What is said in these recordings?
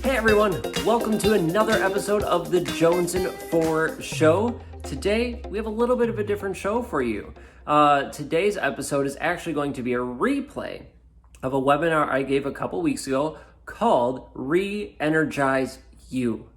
Hey everyone, welcome to another episode of the Jonesin 4 Show. Today, we have a little bit of a different show for you. Today's episode is actually going to be a replay of a webinar I gave a couple weeks ago called Energize You.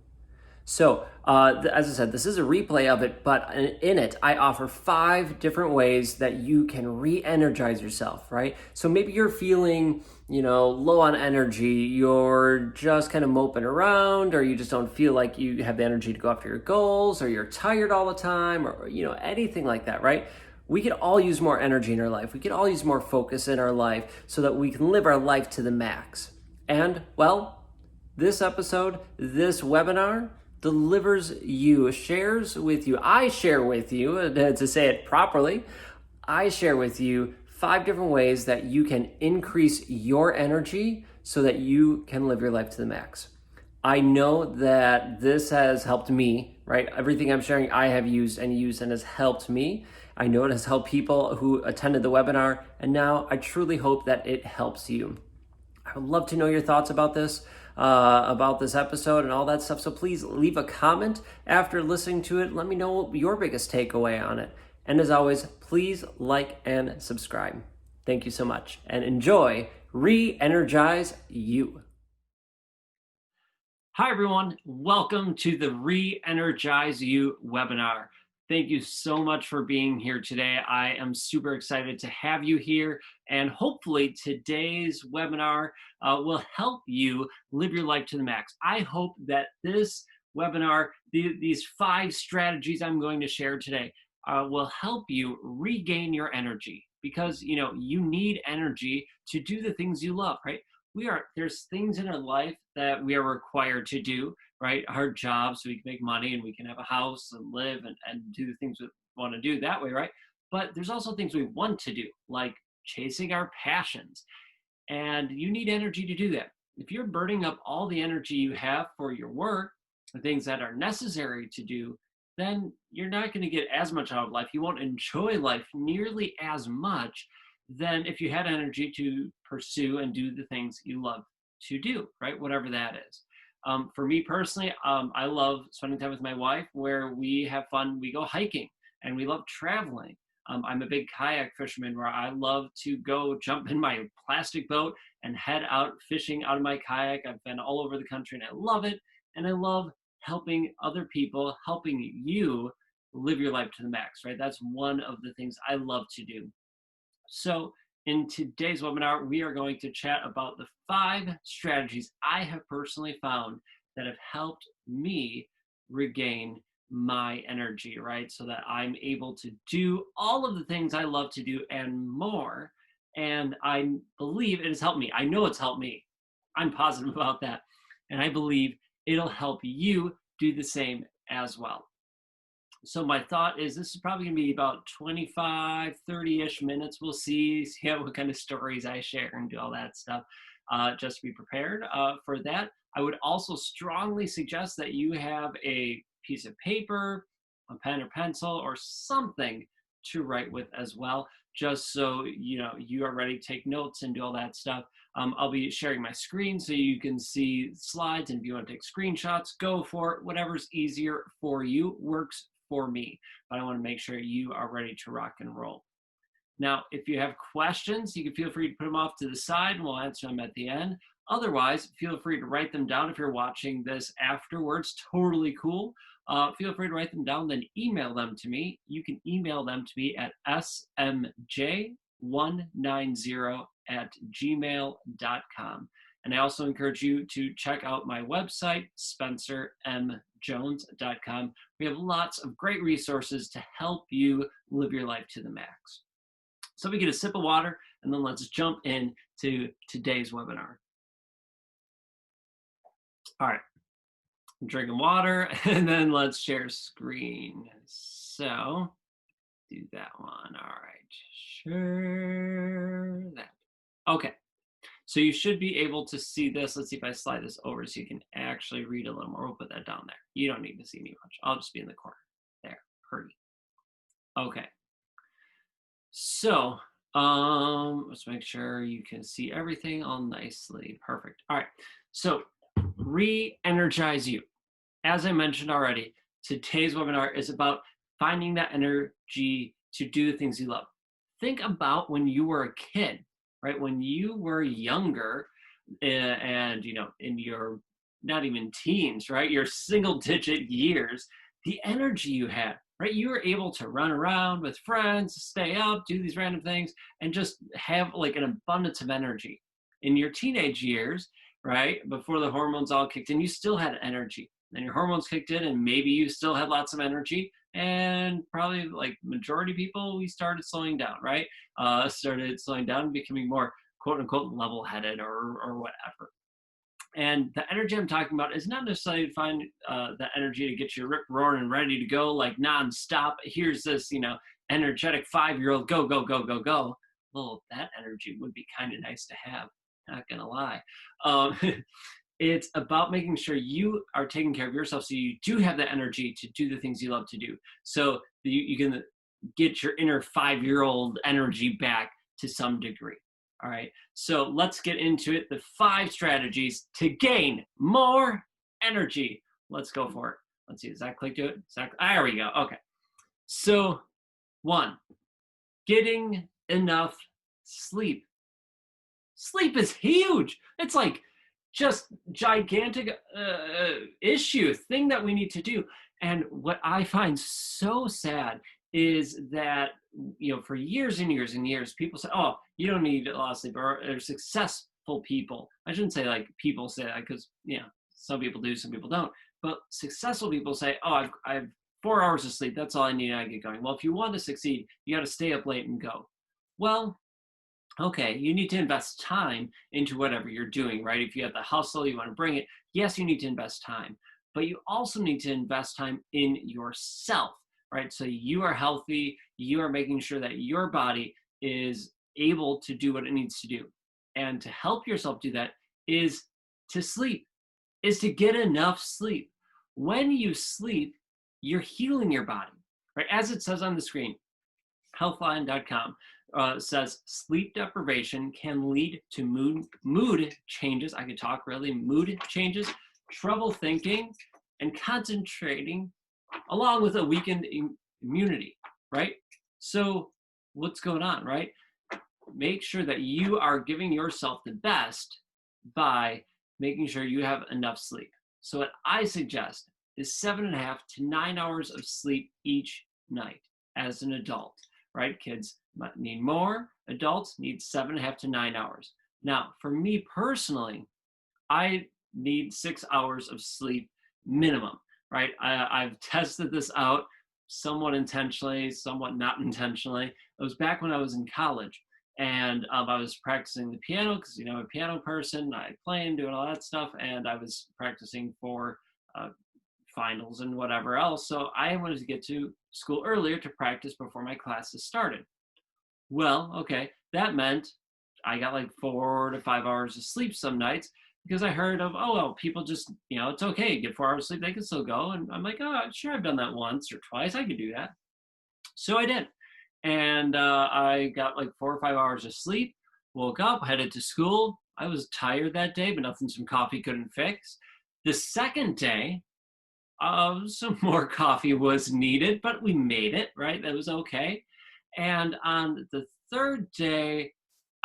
So, as I said, this is a replay of it, but in it, I offer 5 different ways that you can re-energize yourself, right? So maybe you're feeling, low on energy, you're just kind of moping around, or you just don't feel like you have the energy to go after your goals, or you're tired all the time, or, anything like that, right? We could all use more energy in our life. We could all use more focus in our life so that we can live our life to the max. And, well, this episode, this webinar, I share with you, to say it properly, I share with you 5 different ways that you can increase your energy so that you can live your life to the max. I know that this has helped me, right? Everything I'm sharing, I have used and has helped me. I know it has helped people who attended the webinar, and now I truly hope that it helps you. I would love to know your thoughts about this episode and all that stuff. So please leave a comment after listening to it. Let me know your biggest takeaway on it. And as always, please like and subscribe. Thank you so much. And enjoy Re-Energize You. Hi, everyone. Welcome to the Re-Energize You webinar. Thank you so much for being here today. I am super excited to have you here, and hopefully today's webinar will help you live your life to the max. I hope that this webinar, these 5 strategies I'm going to share today, will help you regain your energy, because you need energy to do the things you love, right? There's things in our life that we are required to do, right? Our jobs, so we can make money and we can have a house and live and do the things we want to do that way, right? But there's also things we want to do, like chasing our passions. And you need energy to do that. If you're burning up all the energy you have for your work, the things that are necessary to do, then you're not going to get as much out of life. You won't enjoy life nearly as much than if you had energy to pursue and do the things you love to do, right? Whatever that is. For me personally, I love spending time with my wife, where we have fun. We go hiking and we love traveling. I'm a big kayak fisherman, where I love to go jump in my plastic boat and head out fishing out of my kayak. I've been all over the country and I love it. And I love helping other people, helping you live your life to the max, right? That's one of the things I love to do. So in today's webinar, we are going to chat about the 5 strategies I have personally found that have helped me regain my energy, right? So that I'm able to do all of the things I love to do and more. And I believe it has helped me. I know it's helped me. I'm positive about that. And I believe it'll help you do the same as well. So my thought is this is probably going to be about 25, 30-ish minutes. We'll see what kind of stories I share and do all that stuff. Just to be prepared for that. I would also strongly suggest that you have a piece of paper, a pen or pencil, or something to write with as well, just so you are ready to take notes and do all that stuff. I'll be sharing my screen so you can see slides, and if you want to take screenshots, go for it. Whatever's easier for you works for me, but I want to make sure you are ready to rock and roll. Now, if you have questions, you can feel free to put them off to the side and we'll answer them at the end. Otherwise, feel free to write them down. If you're watching this afterwards, totally cool. Feel free to write them down, then email them to me. You can email them to me at smj190@gmail.com. And I also encourage you to check out my website, spencermjones.com. We have lots of great resources to help you live your life to the max. So we get a sip of water, and then let's jump into today's webinar. All right, I'm drinking water, and then let's share screen. So do that one. All right, share that. Okay. So you should be able to see this. Let's see if I slide this over so you can actually read a little more. We'll put that down there. You don't need to see me much. I'll just be in the corner. There, pretty. Okay. So let's make sure you can see everything all nicely. Perfect. All right. So Re-energize you. As I mentioned already, today's webinar is about finding that energy to do the things you love. Think about when you were a kid, right? When you were younger and, in your not even teens, right? Your single digit years, the energy you had, right? You were able to run around with friends, stay up, do these random things, and just have like an abundance of energy. In your teenage years, right? Before the hormones all kicked in, you still had energy. Then your hormones kicked in and maybe you still had lots of energy, and probably like majority of people, we started slowing down, right? Started slowing down and becoming more quote unquote level-headed or whatever. And the energy I'm talking about is not necessarily to find the energy to get you rip roaring and ready to go like nonstop. Here's this, energetic 5-year-old go, go, go, go, go. Well, that energy would be kind of nice to have, not gonna lie. Um, it's about making sure you are taking care of yourself so you do have the energy to do the things you love to do. So you can get your inner 5-year-old energy back to some degree. All right, so let's get into it. The 5 strategies to gain more energy. Let's go for it. Let's see, does that click to it? There we go, okay. So 1, getting enough sleep. Sleep is huge. It's like just gigantic thing that we need to do. And what I find so sad is that, for years and years and years, people say, oh, you don't need a lot of sleep, or successful people. I shouldn't say like people say that because, some people do, some people don't. But successful people say, oh, I've 4 hours of sleep. That's all I need. I get going. Well, if you want to succeed, you got to stay up late and go. Well, okay, you need to invest time into whatever you're doing, right? If you have the hustle, you want to bring it, yes, you need to invest time, but you also need to invest time in yourself, right? So you are healthy, you are making sure that your body is able to do what it needs to do. And to help yourself do that is to sleep, is to get enough sleep. When you sleep, you're healing your body, right? As it says on the screen, healthline.com. Says sleep deprivation can lead to mood changes. I could talk really. Mood changes, trouble thinking, and concentrating, along with a weakened immunity, right? So what's going on, right? Make sure that you are giving yourself the best by making sure you have enough sleep. So what I suggest is 7.5 to 9 hours of sleep each night as an adult, right? Kids need more, adults need 7.5 to 9 hours. Now, for me personally, I need 6 hours of sleep minimum, right? I've tested this out somewhat intentionally, somewhat not intentionally. It was back when I was in college, and I was practicing the piano because, I'm a piano person. I play and doing all that stuff, and I was practicing for finals and whatever else. So I wanted to get to school earlier to practice before my classes started. Well, okay, that meant I got like 4 to 5 hours of sleep some nights because I heard of, oh, well, people just, it's okay, get 4 hours of sleep, they can still go. And I'm like, oh, sure, I've done that once or twice, I could do that. So I did. And I got like 4 or 5 hours of sleep, woke up, headed to school. I was tired that day, but nothing some coffee couldn't fix. The second day, some more coffee was needed, but we made it, right? That was okay. And on the third day,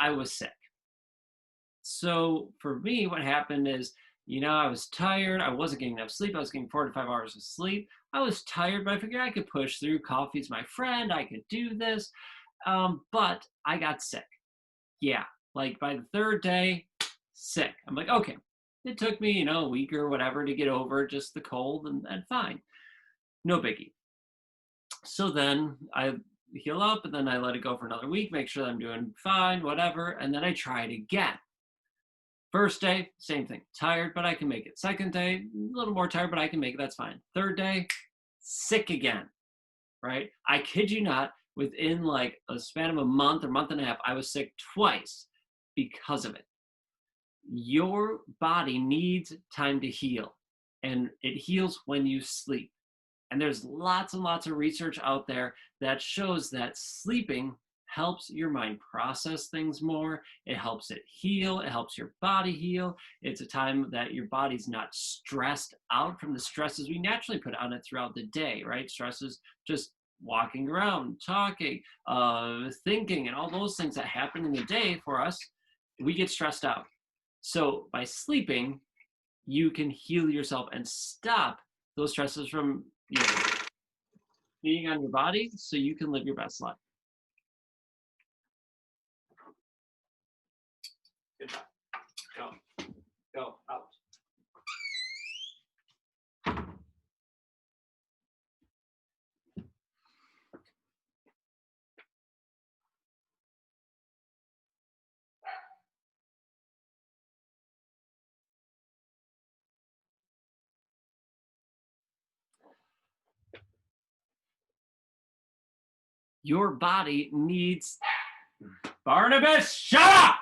I was sick. So for me, what happened is, I was tired. I wasn't getting enough sleep. I was getting 4 to 5 hours of sleep. I was tired, but I figured I could push through. Coffee's my friend. I could do this. But I got sick. Yeah, like by the third day, sick. I'm like, okay. It took me, a week or whatever to get over just the cold and fine. No biggie. So then I heal up and then I let it go for another week, make sure that I'm doing fine, whatever. And then I try it again. First day, same thing. Tired, but I can make it. Second day, a little more tired, but I can make it. That's fine. Third day, sick again, right? I kid you not, within like a span of a month or month and a half, I was sick twice because of it. Your body needs time to heal, and it heals when you sleep. And there's lots and lots of research out there that shows that sleeping helps your mind process things more. It helps it heal. It helps your body heal. It's a time that your body's not stressed out from the stresses we naturally put on it throughout the day, right? Stress is just walking around, talking, thinking, and all those things that happen in the day for us. We get stressed out. So by sleeping, you can heal yourself and stop those stresses from being on your body so you can live your best life. Good job. Go out. Your body needs... Barnabas, shut up!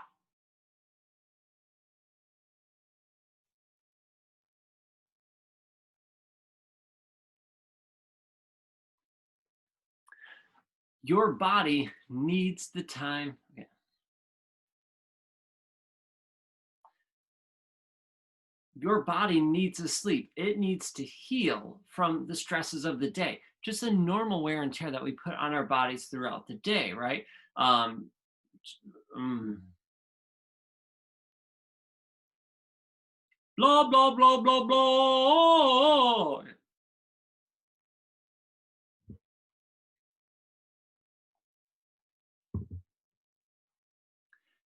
Your body needs the time. Okay. Your body needs to sleep. It needs to heal from the stresses of the day. Just the normal wear and tear that we put on our bodies throughout the day, right? Blah, blah, blah, blah, blah.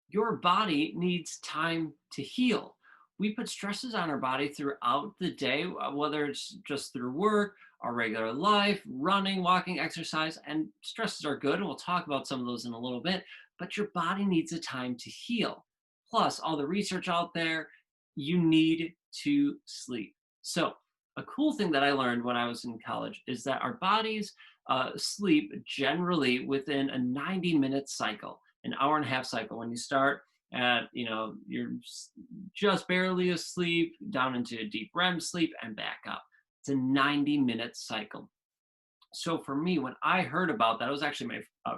Your body needs time to heal. We put stresses on our body throughout the day, whether it's just through work, our regular life, running, walking, exercise, and stresses are good. And we'll talk about some of those in a little bit, but your body needs a time to heal. Plus, all the research out there, you need to sleep. So, a cool thing that I learned when I was in college is that our bodies sleep generally within a 90-minute cycle, an hour and a half cycle. When you start at, you're just barely asleep, down into a deep REM sleep and back up. It's a 90-minute cycle. So for me, when I heard about that, it was actually I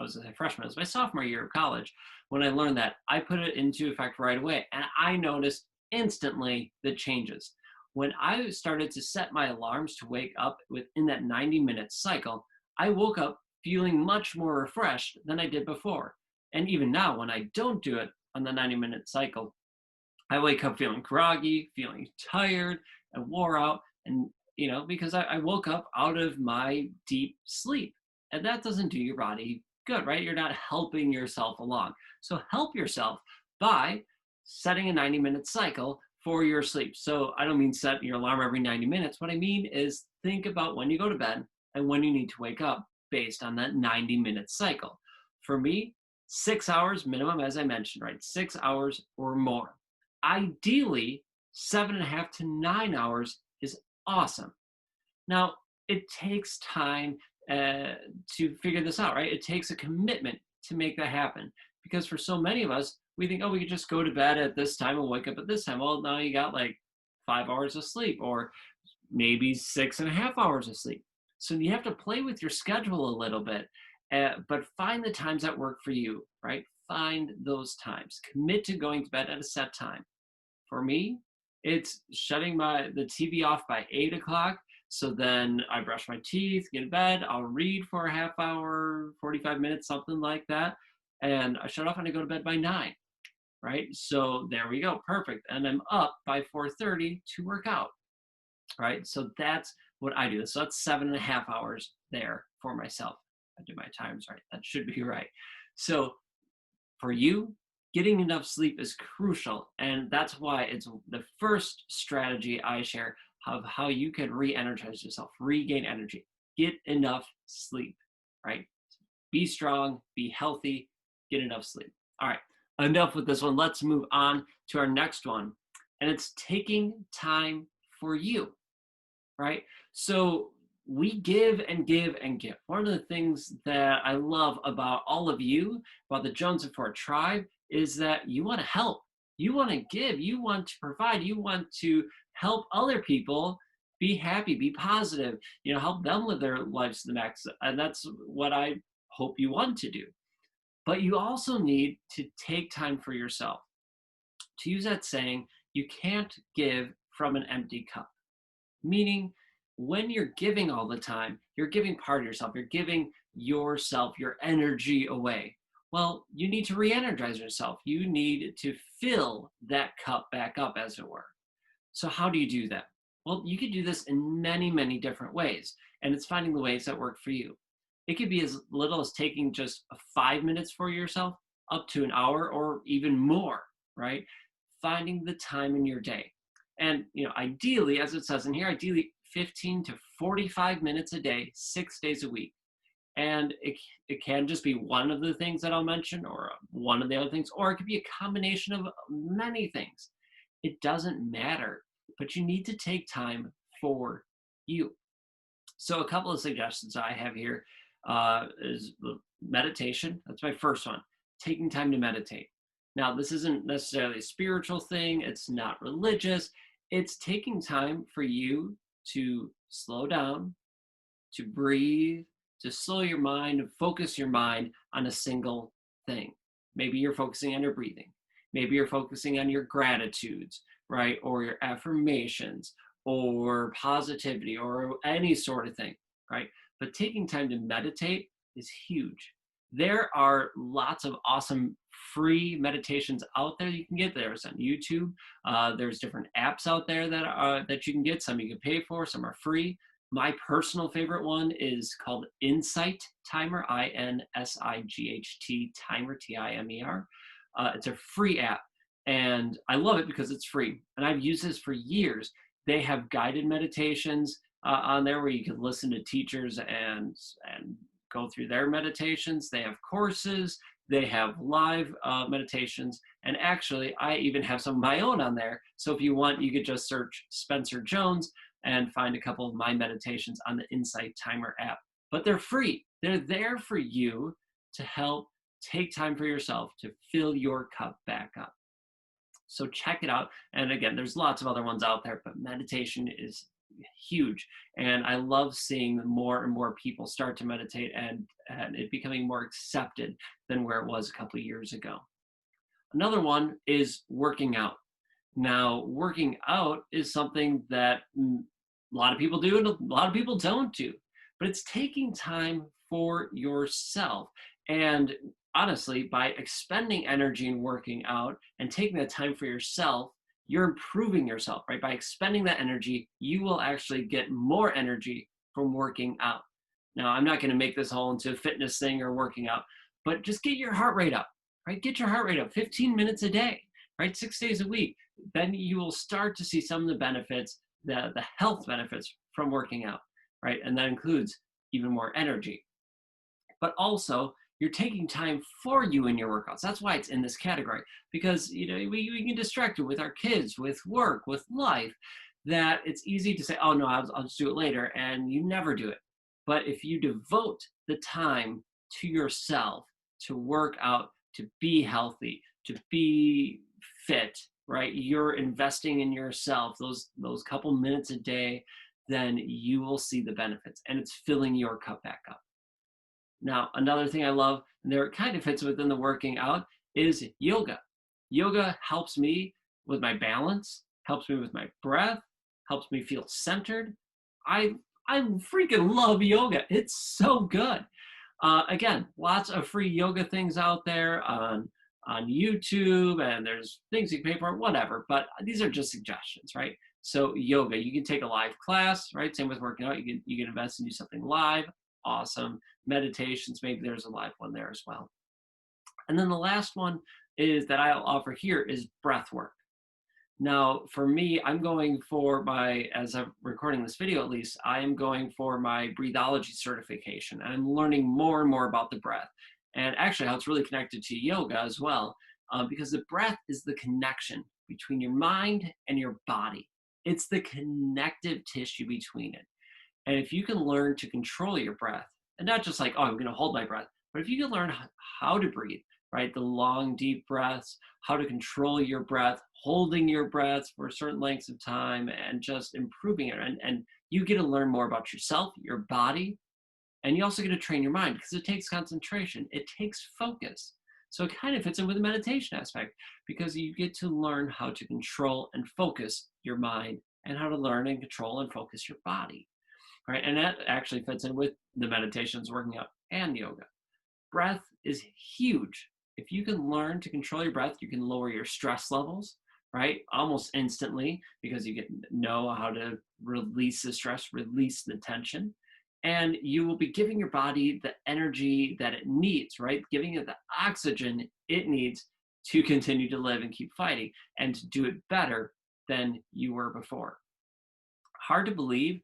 was a freshman. It was my sophomore year of college when I learned that. I put it into effect right away, and I noticed instantly the changes. When I started to set my alarms to wake up within that 90-minute cycle, I woke up feeling much more refreshed than I did before. And even now, when I don't do it on the 90-minute cycle, I wake up feeling groggy, feeling tired and wore out, and because I woke up out of my deep sleep. And that doesn't do your body good, right? You're not helping yourself along. So help yourself by setting a 90-minute cycle for your sleep. So I don't mean set your alarm every 90 minutes. What I mean is think about when you go to bed and when you need to wake up based on that 90-minute cycle. For me, 6 hours minimum, as I mentioned, right? 6 hours or more. Ideally, 7.5 to 9 hours is awesome. Now, it takes time to figure this out, right? It takes a commitment to make that happen. Because for so many of us, we think, oh, we could just go to bed at this time and wake up at this time. Well, now you got like 5 hours of sleep, or maybe 6.5 hours of sleep. So you have to play with your schedule a little bit, but find the times that work for you, right? Find those times. Commit to going to bed at a set time. For me, it's shutting the TV off by 8 o'clock. So then I brush my teeth, get in bed, I'll read for a half hour, 45 minutes, something like that. And I shut off and I go to bed by 9, right? So there we go, perfect. And I'm up by 4:30 to work out, right? So that's what I do. So that's 7.5 hours there for myself. I do my times right. That should be right. So for you, getting enough sleep is crucial. And that's why it's the first strategy I share of how you can re-energize yourself, regain energy. Get enough sleep, right? Be strong, be healthy, get enough sleep. All right, enough with this one. Let's move on to our next one. And it's taking time for you, right? So we give and give and give. One of the things that I love about all of you, about the Jonesin tribe, is that you want to help. You want to give. You want to provide. You want to help other people be happy, be positive, help them live their lives to the max. And that's what I hope you want to do. But you also need to take time for yourself. To use that saying, you can't give from an empty cup. Meaning, when you're giving all the time, you're giving part of yourself, you're giving yourself, your energy away. Well, you need to re energize yourself. You need to fill that cup back up, as it were. So, how do you do that? Well, you could do this in many, many different ways, and it's finding the ways that work for you. It could be as little as taking just 5 minutes for yourself, up to an hour, or even more, right? Finding the time in your day. And ideally, as it says in here, ideally 15 to 45 minutes a day, 6 days a week. And it can just be one of the things that I'll mention, or one of the other things, or it could be a combination of many things. It doesn't matter, but you need to take time for you. So a couple of suggestions I have here is meditation. That's my first one, taking time to meditate. Now, this isn't necessarily a spiritual thing. It's not religious. It's taking time for you to slow down, to breathe, to slow your mind and focus your mind on a single thing. Maybe you're focusing on your breathing. Maybe you're focusing on your gratitudes, right? Or your affirmations or positivity or any sort of thing, right? But taking time to meditate is huge. There are lots of awesome free meditations out there you can get. There's on YouTube. There's different apps out there that you can get. Some you can pay for, some are free. My personal favorite one is called Insight Timer, INSIGHT Timer, TIMER. It's a free app, and I love it because it's free. And I've used this for years. They have guided meditations on there where you can listen to teachers and go through their meditations. They have courses. They have live meditations. And actually, I even have some of my own on there. So if you want, you could just search Spencer Jones and find a couple of my meditations on the Insight Timer app. But they're free. They're there for you to help take time for yourself to fill your cup back up. So check it out. And again, there's lots of other ones out there, but meditation is huge. And I love seeing more and more people start to meditate and it becoming more accepted than where it was a couple of years ago. Another one is working out. Now, working out is something that a lot of people do and a lot of people don't do, but it's taking time for yourself. And honestly, by expending energy in working out and taking that time for yourself, you're improving yourself, right? By expending that energy, you will actually get more energy from working out. Now, I'm not going to make this all into a fitness thing or working out, but just get your heart rate up, right? Get your heart rate up 15 minutes a day, right? 6 days a week. Then you will start to see some of the benefits, the health benefits from working out, right? And that includes even more energy. But also, you're taking time for you in your workouts. That's why it's in this category, because we get distracted with our kids, with work, with life, that it's easy to say, oh no, I'll just do it later, and you never do it. But if you devote the time to yourself, to work out, to be healthy, to be fit, right? You're investing in yourself, those couple minutes a day, then you will see the benefits, and it's filling your cup back up. Now, another thing I love, and there it kind of fits within the working out, is yoga. Yoga helps me with my balance, helps me with my breath, helps me feel centered. I freaking love yoga. It's so good. Again, lots of free yoga things out there on YouTube, and there's things you can pay for, whatever, but these are just suggestions, right? So yoga, you can take a live class, right? Same with working out. You can invest and do something live. Awesome. Meditations, maybe there's a live one there as well. And then the last one is that I'll offer here is breath work. Now, for me, I'm going for as I'm recording this video at least, I am going for my breathology certification. I'm learning more and more about the breath, and actually how it's really connected to yoga as well, because the breath is the connection between your mind and your body. It's the connective tissue between it. And if you can learn to control your breath, and not just like, oh, I'm going to hold my breath, but if you can learn how to breathe, right? The long, deep breaths, how to control your breath, holding your breath for certain lengths of time, and just improving it. And you get to learn more about yourself, your body, And you also get to train your mind because it takes concentration. It takes focus. So it kind of fits in with the meditation aspect because you get to learn how to control and focus your mind and how to learn and control and focus your body. Right? And that actually fits in with the meditations, working out, and yoga. Breath is huge. If you can learn to control your breath, you can lower your stress levels, right? Almost instantly because you know how to release the stress, release the tension. And you will be giving your body the energy that it needs, right? Giving it the oxygen it needs to continue to live and keep fighting and to do it better than you were before. Hard to believe,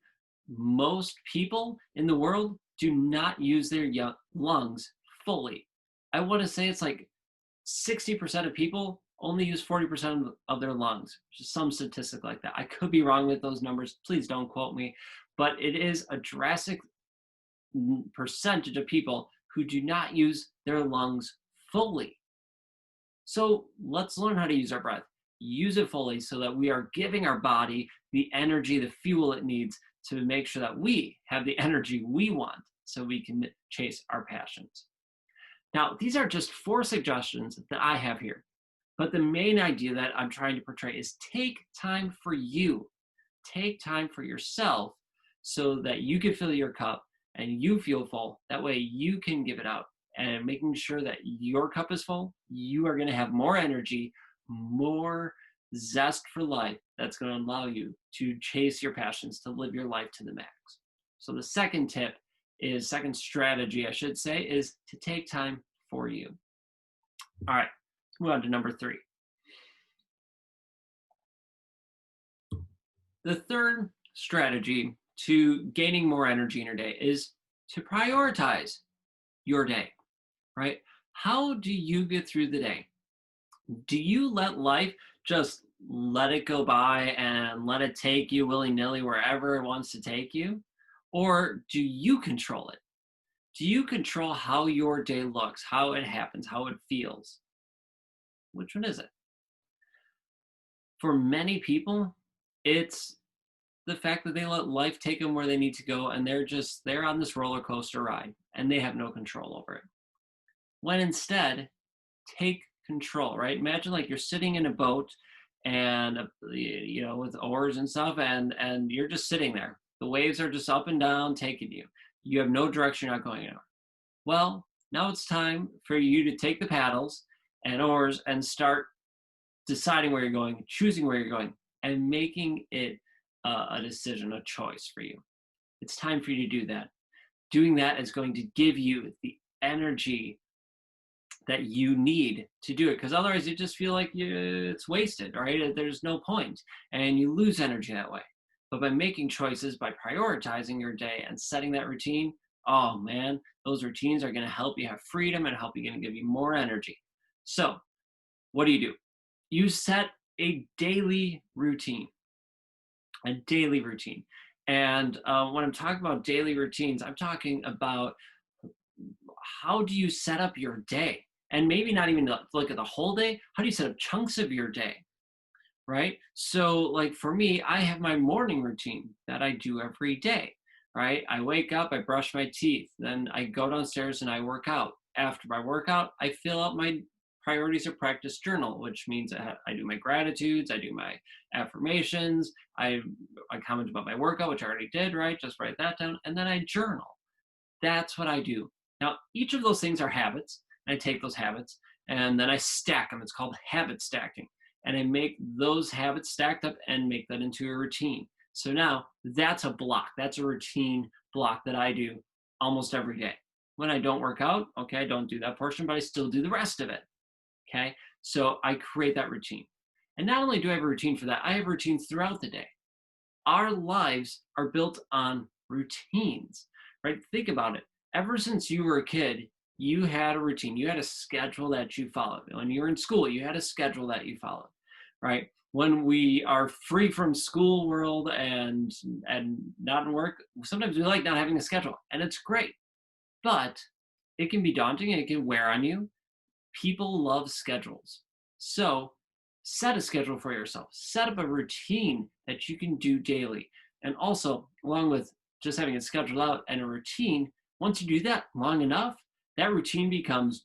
most people in the world do not use their lungs fully. I want to say it's like 60% of people only use 40% of their lungs, just some statistic like that. I could be wrong with those numbers. Please don't quote me. But it is a drastic percentage of people who do not use their lungs fully. So let's learn how to use our breath. Use it fully so that we are giving our body the energy, the fuel it needs to make sure that we have the energy we want so we can chase our passions. Now, these are just 4 suggestions that I have here. But the main idea that I'm trying to portray is take time for you. Take time for yourself so that you can fill your cup and you feel full. That way you can give it out. And making sure that your cup is full, you are going to have more energy, more zest for life that's going to allow you to chase your passions, to live your life to the max. So the second tip is, second strategy, I should say, is to take time for you. All right, let's move on to number 3. The third strategy to gaining more energy in your day is to prioritize your day, right? How do you get through the day? Do you let life just let it go by and let it take you willy-nilly wherever it wants to take you? Or do you control it? Do you control how your day looks, how it happens, how it feels? Which one is it? For many people, it's the fact that they let life take them where they need to go and they're on this roller coaster ride and they have no control over it. When instead, take control, right? Imagine like you're sitting in a boat and with oars and stuff and you're just sitting there. The waves are just up and down taking you. You have no direction, you're not going anywhere. Well, now it's time for you to take the paddles and oars and start deciding where you're going, choosing where you're going, and making it a decision, a choice for you. It's time for you to do that. Doing that is going to give you the energy that you need to do it, because otherwise you just feel like it's wasted, right? There's no point, and you lose energy that way. But by making choices, by prioritizing your day and setting that routine, oh man, those routines are going to help you have freedom and help you, going to give you more energy. So what do? You set a daily routine. A daily routine. And when I'm talking about daily routines, I'm talking about how do you set up your day? And maybe not even look at the whole day. How do you set up chunks of your day? Right? So like for me, I have my morning routine that I do every day, right? I wake up, I brush my teeth, then I go downstairs and I work out. After my workout, I fill out my priorities of practice journal, which means I do my gratitudes, I do my affirmations, I comment about my workout, which I already did, right? Just write that down, and then I journal. That's what I do. Now, each of those things are habits, and I take those habits, and then I stack them. It's called habit stacking. And I make those habits stacked up and make that into a routine. So now that's a block. That's a routine block that I do almost every day. When I don't work out, okay, I don't do that portion, but I still do the rest of it. Okay, so I create that routine. And not only do I have a routine for that, I have routines throughout the day. Our lives are built on routines, right? Think about it. Ever since you were a kid, you had a routine. You had a schedule that you followed. When you were in school, you had a schedule that you followed, right? When we are free from school world and not in work, sometimes we like not having a schedule, and it's great. But it can be daunting and it can wear on you. People love schedules. So set a schedule for yourself. Set up a routine that you can do daily. And also, along with just having it scheduled out and a routine, Once you do that long enough, that routine becomes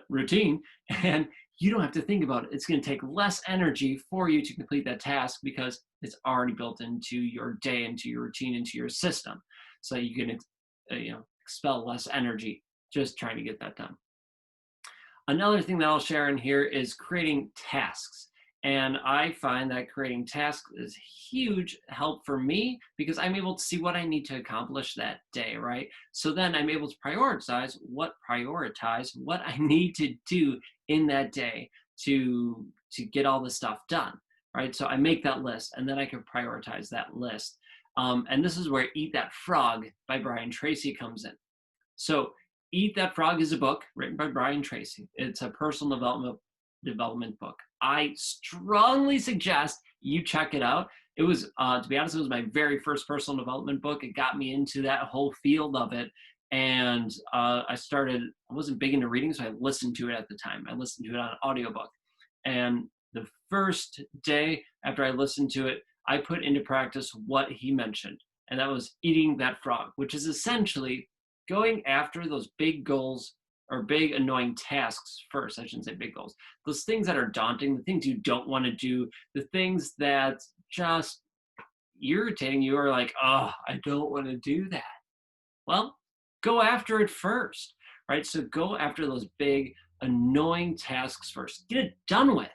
routine, and you don't have to think about it. It's going to take less energy for you to complete that task because it's already built into your day, into your routine, into your system. So you can expel less energy just trying to get that done. Another thing that I'll share in here is creating tasks. And I find that creating tasks is huge help for me because I'm able to see what I need to accomplish that day, right? So then I'm able to prioritize what I need to do in that day to get all the stuff done, right? So I make that list and then I can prioritize that list. And this is where Eat That Frog by Brian Tracy comes in. So Eat That Frog is a book written by Brian Tracy. It's a personal development book. I strongly suggest you check it out. It was, to be honest, it was my very first personal development book. It got me into that whole field of it. And I wasn't big into reading, so I listened to it at the time. I listened to it on an audiobook. And the first day after I listened to it, I put into practice what he mentioned. And that was eating that frog, which is essentially going after those big goals or big annoying tasks first. I shouldn't say big goals. Those things that are daunting, the things you don't want to do, the things that just irritating you are like, oh, I don't want to do that. Well, go after it first, right? So go after those big annoying tasks first. Get it done with,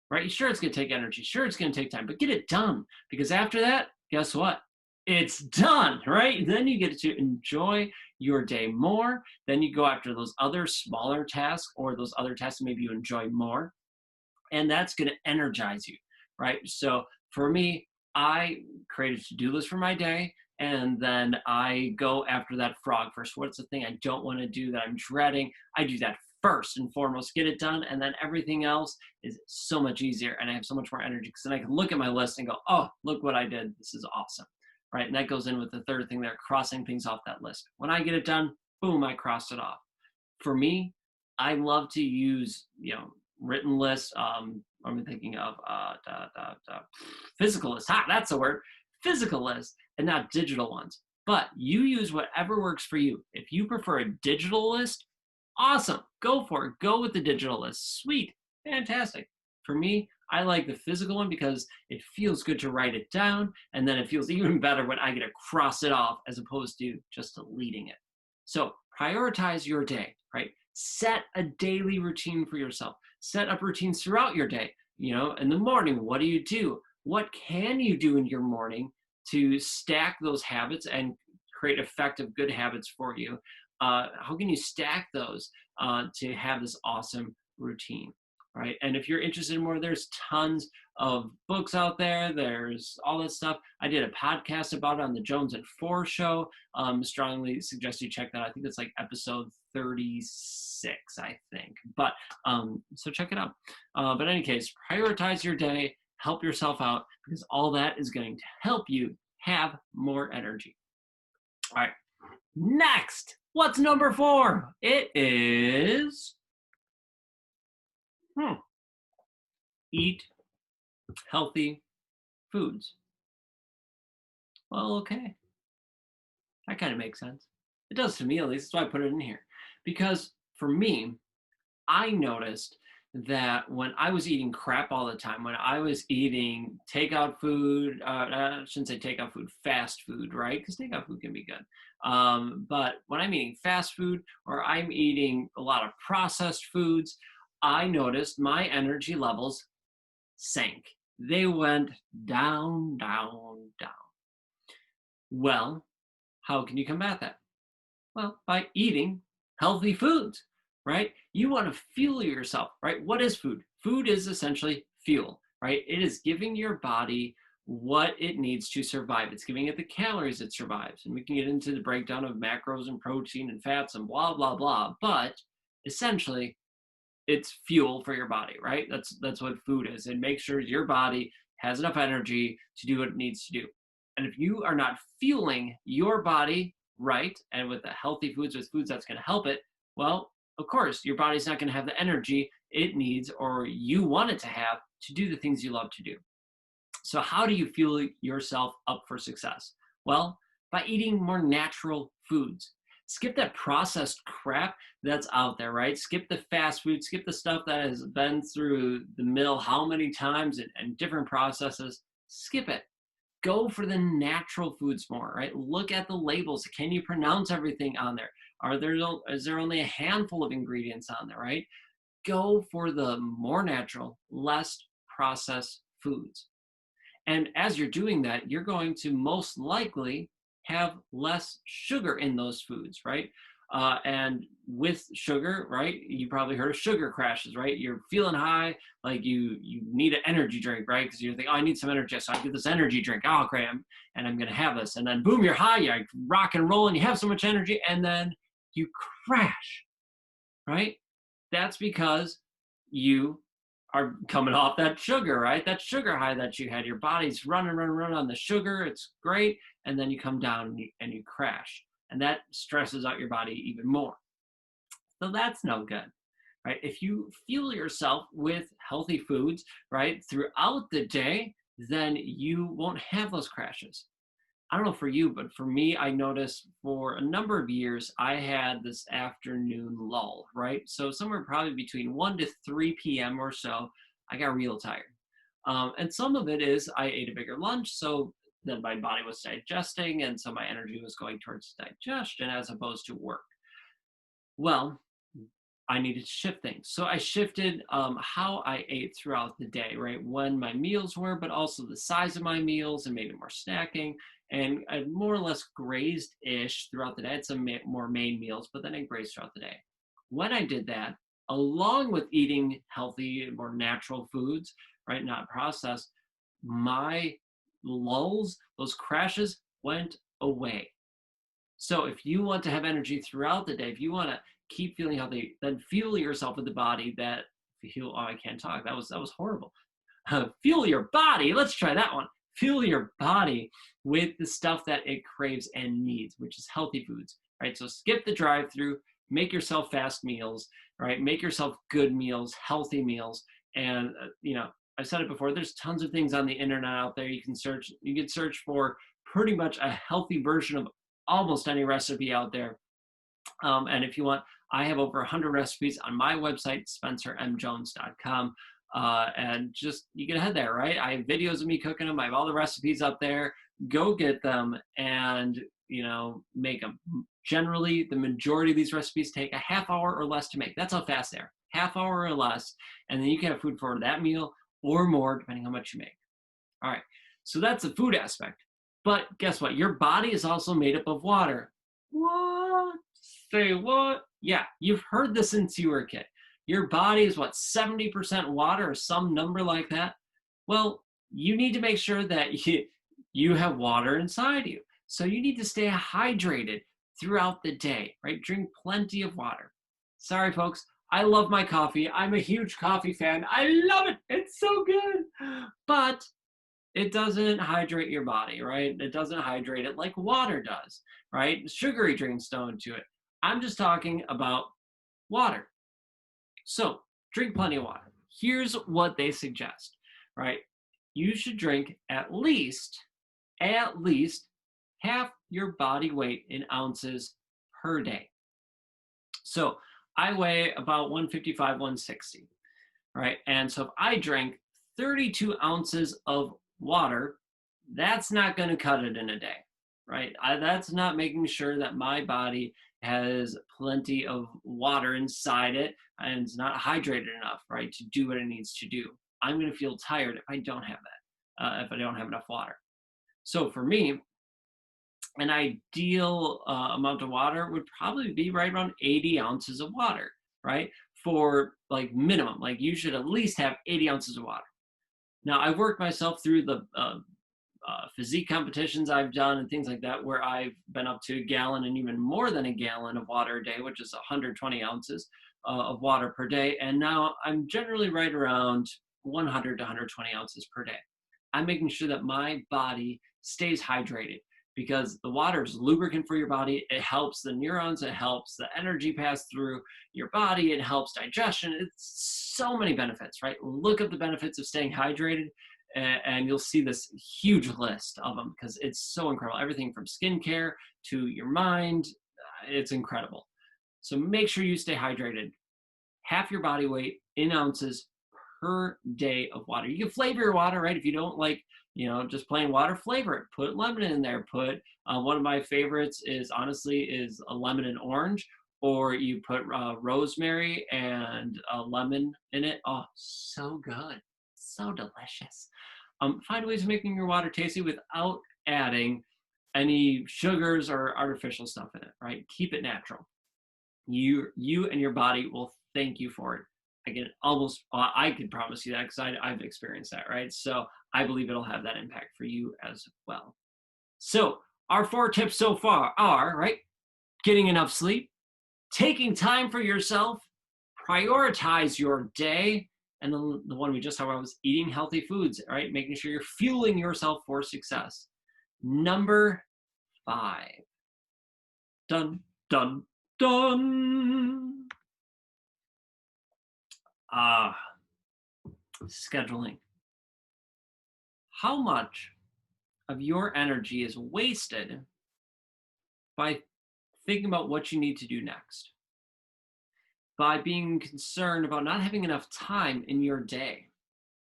right? Sure, it's going to take energy. Sure, it's going to take time, but get it done because after that, guess what? It's done, right? Then you get to enjoy your day more. Then you go after those other smaller tasks or those other tasks that maybe you enjoy more. And that's going to energize you, right? So for me, I create a to-do list for my day. And then I go after that frog first. What's the thing I don't want to do that I'm dreading? I do that first and foremost, get it done. And then everything else is so much easier. And I have so much more energy because then I can look at my list and go, oh, look what I did. This is awesome. Right? And that goes in with the third thing there, crossing things off that list. When I get it done, boom, I crossed it off. For me, I love to use, written lists. I'm thinking of physical lists. That's the word. Physical lists and not digital ones. But you use whatever works for you. If you prefer a digital list, awesome. Go for it. Go with the digital list. Sweet. Fantastic. For me, I like the physical one because it feels good to write it down, and then it feels even better when I get to cross it off as opposed to just deleting it. So prioritize your day, right? Set a daily routine for yourself. Set up routines throughout your day. In the morning, what do you do? What can you do in your morning to stack those habits and create effective good habits for you? How can you stack those to have this awesome routine? Right. And if you're interested in more, there's tons of books out there. There's all that stuff. I did a podcast about it on the Jonesin show. Strongly suggest you check that out. I think it's like episode 36, I think. But so check it out. But in any case, prioritize your day, help yourself out because all that is going to help you have more energy. All right. Next, what's number 4? It is eat healthy foods. Well, okay. That kind of makes sense. It does to me, at least. That's why I put it in here. Because for me, I noticed that when I was eating crap all the time, when I was eating takeout food, I shouldn't say takeout food, fast food, right? Because takeout food can be good. But when I'm eating fast food or I'm eating a lot of processed foods, I noticed my energy levels sank. They went down, down, down. Well, how can you combat that? Well, by eating healthy foods, right? You want to fuel yourself, right? What is food? Food is essentially fuel, right? It is giving your body what it needs to survive. It's giving it the calories it survives. And we can get into the breakdown of macros and protein and fats and blah, blah, blah. But essentially, it's fuel for your body, right? That's what food is. And make sure your body has enough energy to do what it needs to do. And if you are not fueling your body right, and with the healthy foods, with foods that's going to help it, well, of course, your body's not going to have the energy it needs or you want it to have to do the things you love to do. So how do you fuel yourself up for success? Well, by eating more natural foods. Skip that processed crap that's out there, right? Skip the fast food, skip the stuff that has been through the mill how many times and different processes. Skip it. Go for the natural foods more, right? Look at the labels. Can you pronounce everything on there? Is there only a handful of ingredients on there, right? Go for the more natural, less processed foods. And as you're doing that, you're going to most likely have less sugar in those foods, right? And with sugar, right, you probably heard of sugar crashes, right? You're feeling high, like you need an energy drink, right? Because you think, oh, I need some energy, so I get this energy drink. Oh, great, and I'm gonna have this, and then boom, you're high, you rock and roll, and you have so much energy, and then you crash, right? That's because you are coming off that sugar, right? That sugar high that you had. Your body's running on the sugar. It's great. And then you come down and you crash. And that stresses out your body even more. So that's no good, right? If you fuel yourself with healthy foods, right, throughout the day, then you won't have those crashes. I don't know for you, but for me, I noticed for a number of years, I had this afternoon lull, right? So somewhere probably between 1 to 3 p.m. or so, I got real tired. And some of it is I ate a bigger lunch, so then my body was digesting, and so my energy was going towards digestion as opposed to work. Well, I needed to shift things. So I shifted how I ate throughout the day, right? When my meals were, but also the size of my meals and maybe more snacking. And I more or less grazed-ish throughout the day. I had some more main meals, but then I grazed throughout the day. When I did that, along with eating healthy, more natural foods, right, not processed, my lulls, those crashes went away. So if you want to have energy throughout the day, if you want to keep feeling healthy, then fuel yourself with the body that fuel. Oh, I can't talk. That was horrible. Fuel your body. Let's try that one. Fuel your body with the stuff that it craves and needs, which is healthy foods, right? So skip the drive-through. Make yourself fast meals, right? Make yourself good meals, healthy meals, and I've said it before. There's tons of things on the internet out there. You can search. You can search for pretty much a healthy version of almost any recipe out there. And if you want, I have over 100 recipes on my website, spencermjones.com. And just, you can head there, right? I have videos of me cooking them. I have all the recipes up there. Go get them and, make them. Generally, the majority of these recipes take a half hour or less to make. That's how fast they are. Half hour or less. And then you can have food for that meal or more, depending on how much you make. All right. So that's the food aspect. But guess what? Your body is also made up of water. What? Say what? Yeah, you've heard this since you were a kid. Your body is what, 70% water or some number like that? Well, you need to make sure that you have water inside you. So you need to stay hydrated throughout the day, right? Drink plenty of water. Sorry, folks. I love my coffee. I'm a huge coffee fan. I love it. It's so good. But it doesn't hydrate your body, right? It doesn't hydrate it like water does, right? Sugary drinks don't do it. I'm just talking about water. So drink plenty of water. Here's what they suggest, right? You should drink at least half your body weight in ounces per day. So I weigh about 155, 160, right? And so if I drink 32 ounces of water, that's not going to cut it in a day, right? That's not making sure that my body has plenty of water inside it and it's not hydrated enough, right, to do what it needs to do. I'm going to feel tired if I don't have that, if I don't have enough water. So for me, an ideal amount of water would probably be right around 80 ounces of water, right? For like minimum, like you should at least have 80 ounces of water. Now, I've worked myself through the physique competitions I've done and things like that, where I've been up to a gallon and even more than a gallon of water a day, which is 120 ounces of water per day. And now I'm generally right around 100 to 120 ounces per day. I'm making sure that my body stays hydrated because the water is lubricant for your body. It helps the neurons. It helps the energy pass through your body. It helps digestion. It's so many benefits, right? Look up the benefits of staying hydrated and you'll see this huge list of them because it's so incredible. Everything from skincare to your mind, it's incredible. So make sure you stay hydrated. Half your body weight in ounces per day of water. You can flavor your water, right? If you don't like, just plain water, flavor it. Put lemon in there. Put one of my favorites is a lemon and orange, or you put rosemary and lemon in it. Oh, so good, so delicious. Find ways of making your water tasty without adding any sugars or artificial stuff in it, right? Keep it natural. You and your body will thank you for it. I can promise you that because I've experienced that, right? So I believe it'll have that impact for you as well. So our 4 tips so far are, right, getting enough sleep, taking time for yourself, prioritize your day, and the one we just talked about was eating healthy foods, right? Making sure you're fueling yourself for success. Number 5. Dun, dun, done. Scheduling. How much of your energy is wasted by thinking about what you need to do next? By being concerned about not having enough time in your day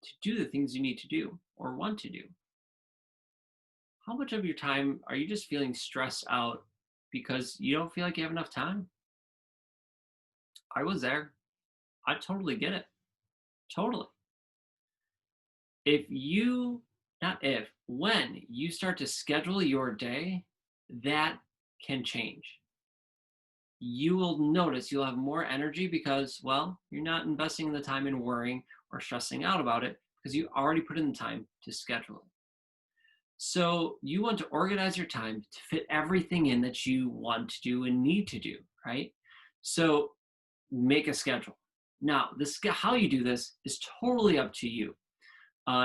to do the things you need to do or want to do? How much of your time are you just feeling stressed out because you don't feel like you have enough time? I was there. I totally get it. Totally. When you start to schedule your day, that can change. You will notice you'll have more energy because, well, you're not investing the time in worrying or stressing out about it because you already put in the time to schedule it. So you want to organize your time to fit everything in that you want to do and need to do, right? So make a schedule. Now, how you do this is totally up to you.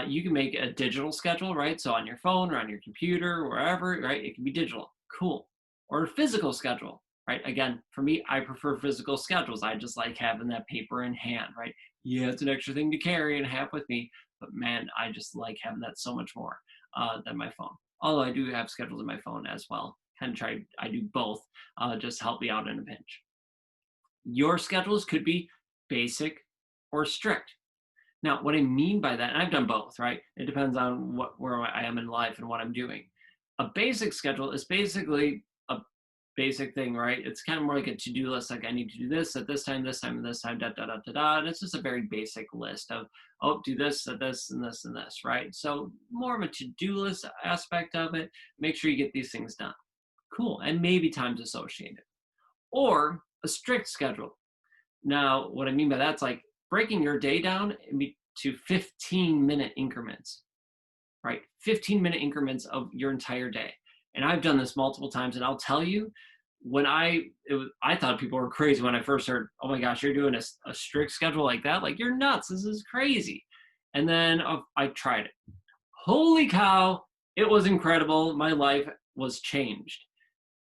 You can make a digital schedule, right? So on your phone or on your computer, wherever, right? It can be digital. Cool. Or a physical schedule, right? Again, for me, I prefer physical schedules. I just like having that paper in hand, right? Yeah, it's an extra thing to carry and have with me, but man, I just like having that so much more than my phone. Although I do have schedules in my phone as well. I do both, just help me out in a pinch. Your schedules could be basic or strict. Now, what I mean by that, and I've done both, right? It depends on where I am in life and what I'm doing. A basic schedule is basically a basic thing, right? It's kind of more like a to-do list. Like I need to do this at this time, and this time, da da da da da. And it's just a very basic list of, do this, and this, and this, and this, right? So more of a to-do list aspect of it. Make sure you get these things done. Cool, and maybe times associated. Or a strict schedule. Now, what I mean by that's like breaking your day down to 15-minute increments, right? 15-minute increments of your entire day. And I've done this multiple times, and I'll tell you, I thought people were crazy when I first heard, oh my gosh, you're doing a strict schedule like that? Like, you're nuts. This is crazy. And then I tried it. Holy cow, it was incredible. My life was changed.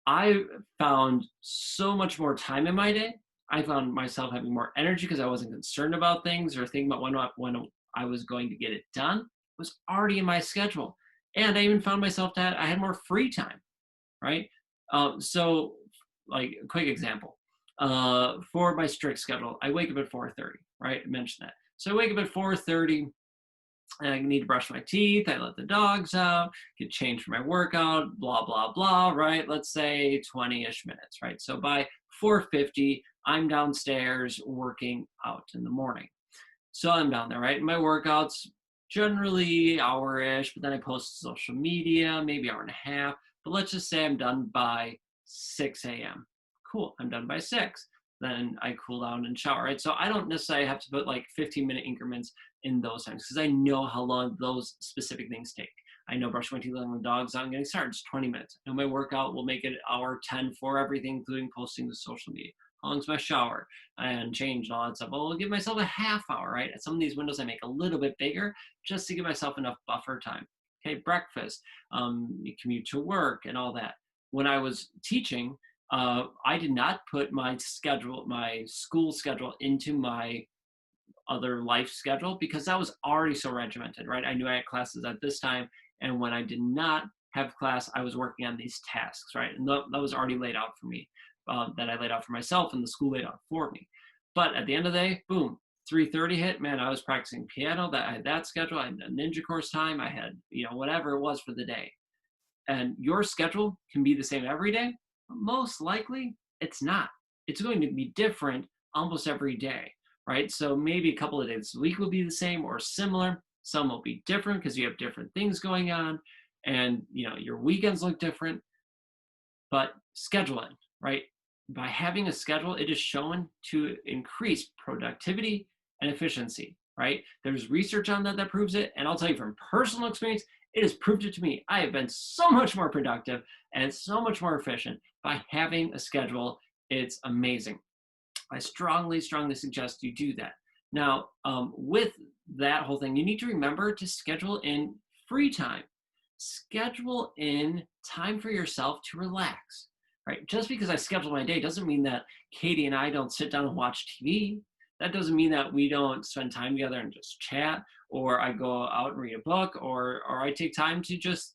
I found so much more time in my day. I found myself having more energy because I wasn't concerned about things or thinking about when I was going to get it done. It was already in my schedule. And I even found myself that I had more free time, right? So like a quick example, for my strict schedule, I wake up at 4:30, right? I mentioned that. So I wake up at 4:30. I need to brush my teeth. I let the dogs out, get changed for my workout, blah, blah, blah, right? Let's say 20-ish minutes, right? So by 4:50, I'm downstairs working out in the morning. So I'm down there, right? My workouts generally hour-ish, but then I post to social media, maybe hour and a half. But let's just say I'm done by 6 a.m. Cool, I'm done by 6. Then I cool down and shower, right? So I don't necessarily have to put like 15-minute increments in those times because I know how long those specific things take. I know brushing my teeth, letting the dogs out, and getting started, just 20 minutes. I know my workout will make it hour 10 for everything, including posting to social media. How long's my shower and change and all that stuff? Well, I'll give myself a half hour, right? At some of these windows I make a little bit bigger just to give myself enough buffer time. Okay, breakfast, commute to work and all that. When I was teaching, I did not put my school schedule into my other life schedule because that was already so regimented, right? I knew I had classes at this time, and when I did not have class, I was working on these tasks, right? And that was already laid out for me. that I laid out for myself and the school laid out for me. But at the end of the day, boom, 3:30 hit. Man, I was practicing piano. That I had that schedule. I had a ninja course time. I had whatever it was for the day. And your schedule can be the same every day. But most likely, it's not. It's going to be different almost every day, right? So maybe a couple of days a week will be the same or similar. Some will be different because you have different things going on, and your weekends look different. But scheduling, right? By having a schedule, it is shown to increase productivity and efficiency, right? There's research on that proves it. And I'll tell you from personal experience, it has proved it to me. I have been so much more productive and so much more efficient by having a schedule. It's amazing. I strongly, strongly suggest you do that. Now, with that whole thing, you need to remember to schedule in free time. Schedule in time for yourself to relax, right? Just because I schedule my day doesn't mean that Katie and I don't sit down and watch TV. That doesn't mean that we don't spend time together and just chat, or I go out and read a book, or I take time to just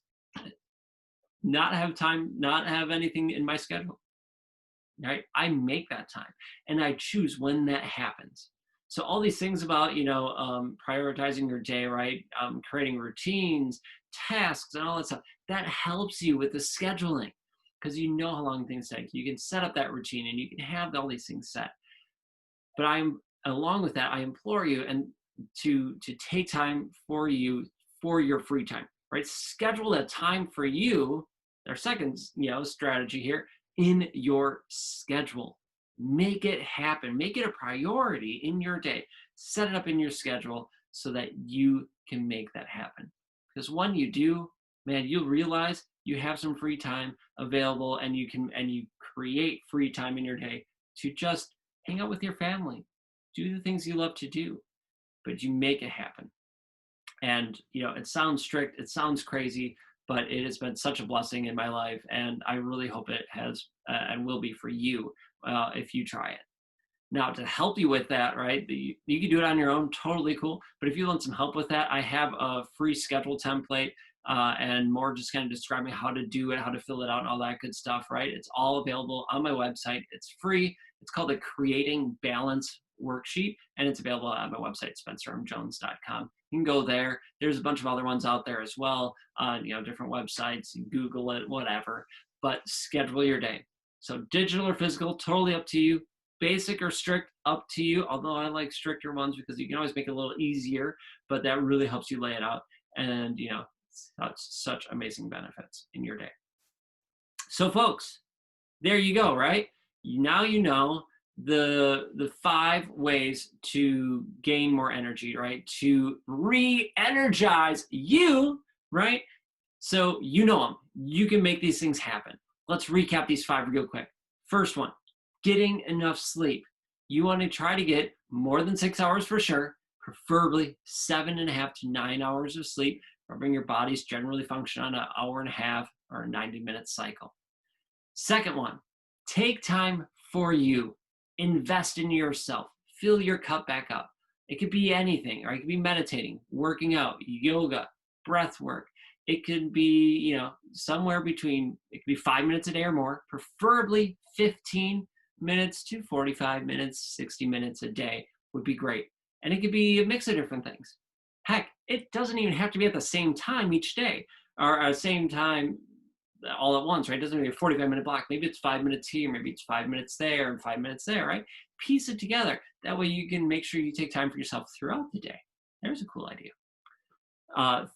not have anything in my schedule, right? I make that time and I choose when that happens. So all these things about, prioritizing your day, right? Creating routines, tasks, and all that stuff, that helps you with the scheduling because you know how long things take. You can set up that routine and you can have all these things set. But along with that, I implore you to take time for your free time, right? Schedule that time for you. Our second, strategy here in your schedule. Make it happen. Make it a priority in your day. Set it up in your schedule so that you can make that happen. Because when you do, man, you'll realize you have some free time available, and you create free time in your day to just hang out with your family, do the things you love to do, but you make it happen. And it sounds strict, it sounds crazy, but it has been such a blessing in my life, and I really hope it has and will be for you if you try it. Now, to help you with that, right, you can do it on your own, totally cool. But if you want some help with that, I have a free schedule template and more just kind of describing how to do it, how to fill it out, and all that good stuff, right? It's all available on my website. It's free. It's called the Creating Balance Worksheet, and it's available on my website, spencermjones.com. You can go there. There's a bunch of other ones out there as well, different websites. You Google it, whatever. But schedule your day. So digital or physical, totally up to you. Basic or strict, up to you. Although I like stricter ones because you can always make it a little easier, but that really helps you lay it out. And, such amazing benefits in your day. So folks, there you go, right? Now you know the 5 ways to gain more energy, right? To re-energize you, right? So you know them. You can make these things happen. Let's recap these 5 real quick. First one, getting enough sleep. You want to try to get more than 6 hours for sure, preferably 7.5 to 9 hours of sleep. Remember, your bodies generally function on an hour and a half or a 90-minute cycle. Second one, take time for you. Invest in yourself. Fill your cup back up. It could be anything, or it could be meditating, working out, yoga, breath work. It could be, somewhere between, it could be 5 minutes a day or more, preferably 15 minutes to 45 minutes, 60 minutes a day would be great. And it could be a mix of different things. Heck, it doesn't even have to be at the same time each day, or at the same time all at once, right? It doesn't have to be a 45-minute block. Maybe it's 5 minutes here, maybe it's 5 minutes there, and 5 minutes there, right? Piece it together. That way you can make sure you take time for yourself throughout the day. There's a cool idea.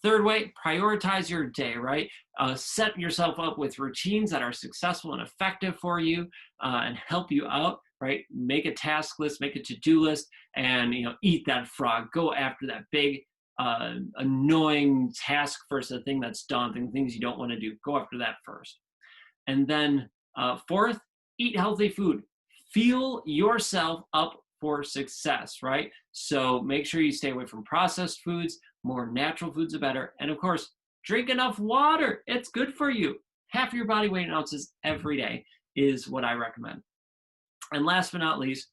Third way, prioritize your day, right? Set yourself up with routines that are successful and effective for you and help you out, right? Make a task list, make a to-do list, and eat that frog. Go after that big, annoying task first, the thing that's daunting, things you don't want to do. Go after that first. And then fourth, eat healthy food. Fuel yourself up for success, right? So make sure you stay away from processed foods. More natural foods are better. And of course, drink enough water. It's good for you. Half your body weight in ounces every day is what I recommend. And last but not least,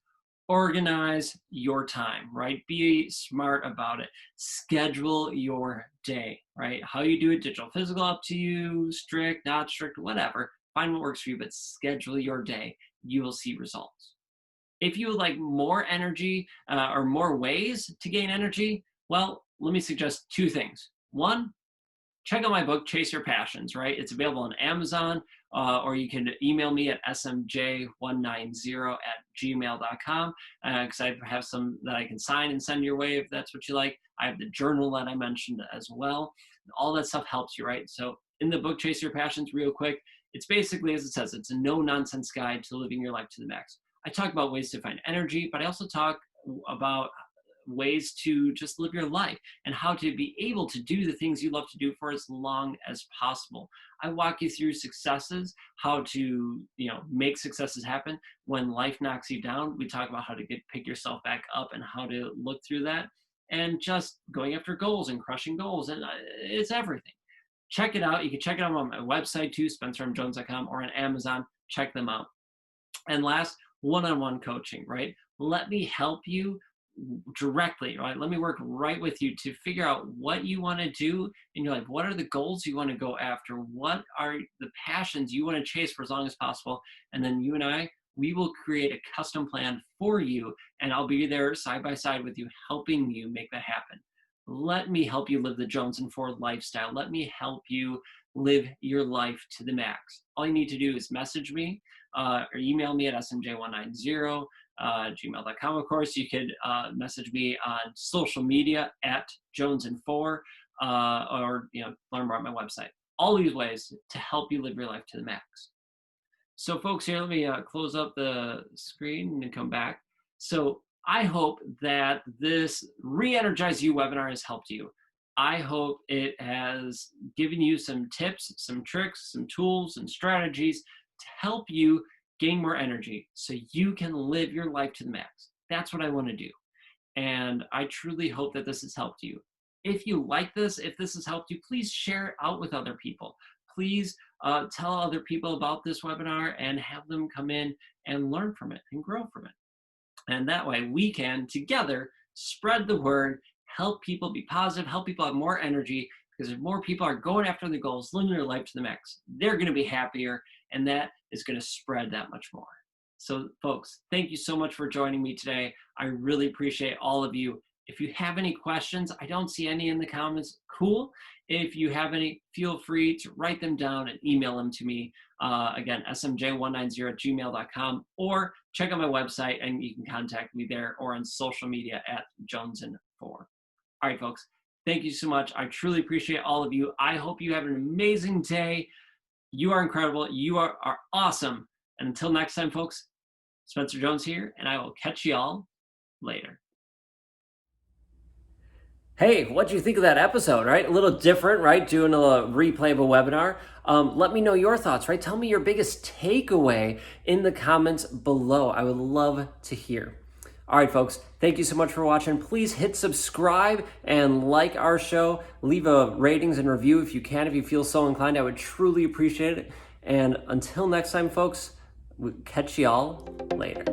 organize your time, right? Be smart about it. Schedule your day, right? How you do it, digital, physical, up to you, strict, not strict, whatever. Find what works for you, but schedule your day you will see results. If you would like more energy or more ways to gain energy, well, let me suggest two things. One, check out my book, Chase Your Passions, right? It's available on Amazon, or you can email me at smj190@gmail.com, because I have some that I can sign and send your way if that's what you like. I have the journal that I mentioned as well. All that stuff helps you, right? So in the book, Chase Your Passions, real quick, it's basically, as it says, it's a no-nonsense guide to living your life to the max. I talk about ways to find energy, but I also talk about ways to just live your life and how to be able to do the things you love to do for as long as possible. I walk you through successes, how to, make successes happen when life knocks you down. We talk about how to pick yourself back up and how to look through that, and just going after goals and crushing goals, and it's everything. Check it out. You can check it out on my website too, spencermjones.com, or on Amazon. Check them out. And last, one-on-one coaching, right? Let me help you directly, right? Let me work right with you to figure out what you want to do in your life. What are the goals you want to go after? What are the passions you want to chase for as long as possible? And then you and I, we will create a custom plan for you, and I'll be there side by side with you, helping you make that happen. Let me help you live the Jonesin 4 lifestyle. Let me help you live your life to the max. All you need to do is message me or email me at smj190 gmail.com. Of course, you could message me on social media at Jonesin4, or learn more on my website. All these ways to help you live your life to the max. So folks, here, let me close up the screen and come back. So I hope that this Re-Energize You webinar has helped you. I hope it has given you some tips, some tricks, some tools, and strategies to help you gain more energy so you can live your life to the max. That's what I want to do. And I truly hope that this has helped you. If you like this, if this has helped you, please share it out with other people. Please tell other people about this webinar and have them come in and learn from it and grow from it. And that way we can together spread the word, help people be positive, help people have more energy, because if more people are going after the goals, living their life to the max, they're going to be happier, and that is going to spread that much more. So folks, thank you so much for joining me today. I really appreciate all of you. If you have any questions, I don't see any in the comments, cool. If you have any, feel free to write them down and email them to me. Again, smj190@gmail.com, or check out my website and you can contact me there, or on social media at Jonesin4. All right, folks, thank you so much. I truly appreciate all of you. I hope you have an amazing day. You are incredible. You are awesome. And until next time, folks, Spencer Jones here, and I will catch you all later. Hey, what do you think of that episode, right? A little different, right? Doing a replay of a webinar. Let me know your thoughts, right? Tell me your biggest takeaway in the comments below. I would love to hear. All right, folks, thank you so much for watching. Please hit subscribe and like our show. Leave a ratings and review if you can, if you feel so inclined. I would truly appreciate it. And until next time, folks, we'll catch y'all later.